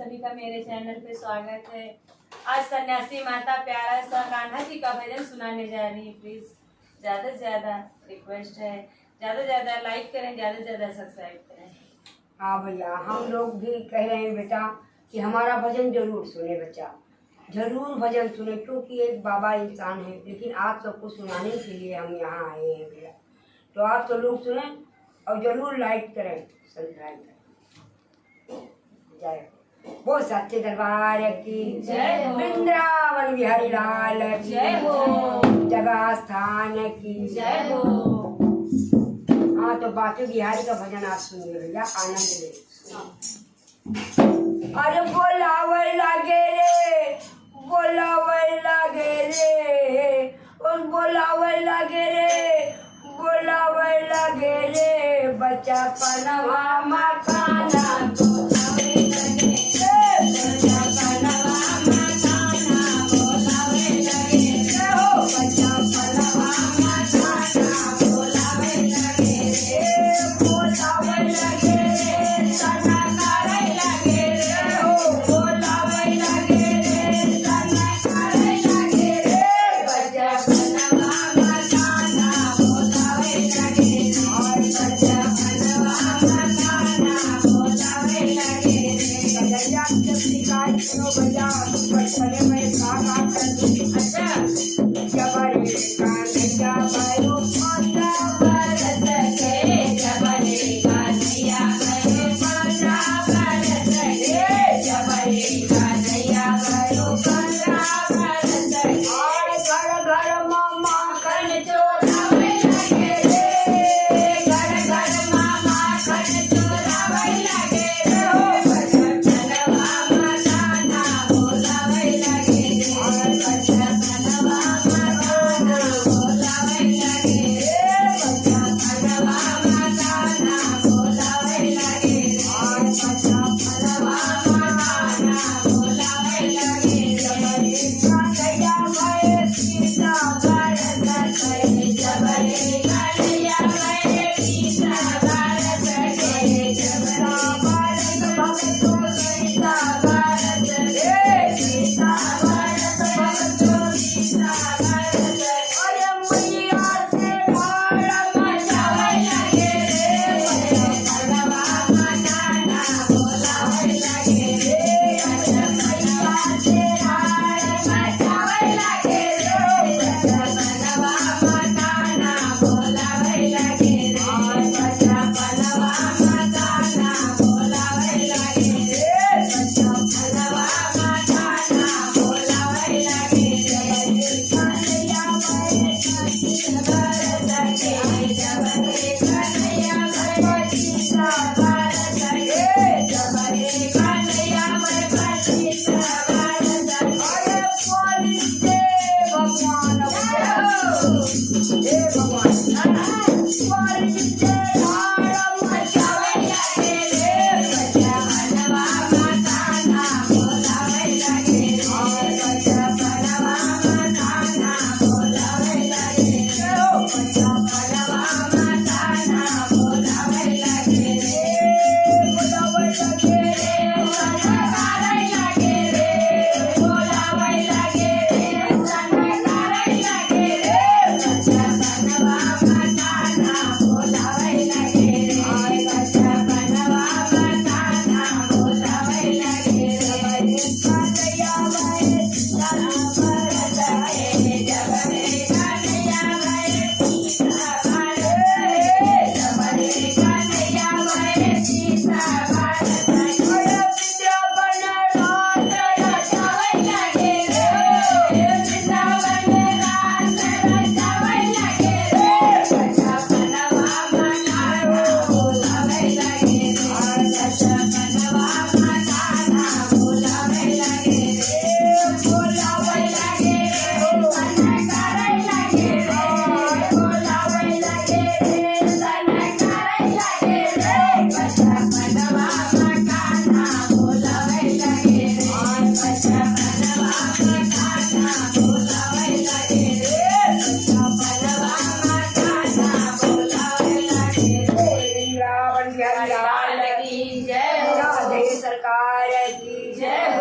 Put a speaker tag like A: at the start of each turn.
A: सभी का मेरे चैनल पे स्वागत है। आज सन्यासी माता प्यारा सा कान्हा जी का भजन सुनाने जा रही है। प्लीज ज्यादा से ज्यादा रिक्वेस्ट है, ज्यादा से ज्यादा लाइक करें, ज्यादा से ज्यादा सब्सक्राइब करें।
B: हाँ भैया, हम लोग भी कह रहे हैं बेटा कि हमारा भजन जरूर सुने बच्चा, जरूर भजन सुने, क्योंकि एक बाबा इंसान है। लेकिन आप सबको सुनाने के लिए हम यहाँ आए हैं भैया, तो आप सब लोग सुने और जरूर लाइक करें, सब्सक्राइब करें। जय वो सच्चे दरबार की
A: जय हो,
B: वृंदावन बिहारी लाल की
A: जय हो,
B: जगह स्थान की
A: जय हो।
B: हाँ, तो बाकी बिहारी का भजन आप सुनिए भैया, आनंद ले। अरे बोलावे लागे रे, बोलावे लागे रे, और बोलावे लागे रे, बोलावे लागे रे, बच्चा पनवा मकाना बोलावे लगे रे, बच्चा पनवा मकाना बोलावे लगे रे, हो बच्चा पनवा मकाना बोलावे लगे रे, बोलावे लगे रे, सना करे लगे रे, हो बोलावे लगे रे, सना करे लगे रे, बच्चा पनवा मकाना बोलावे लगे रे, और बच्चा पनवा मकाना बोलावे लगे रे। भैया जब शिकायत करो भैया, बचपने में काका कर दूँ। अच्छा, जबरे कान्हैया भयो माता बरस के, जबरे कान्हैया भयो माता बरस के, जबरे कान्हैया भयो माता बरस के, और घर घर मामा खन चोरावे लगे रे, घर घर मामा खन चोरावे लगे रे, हो बच्चा पनवा मकाना
A: जय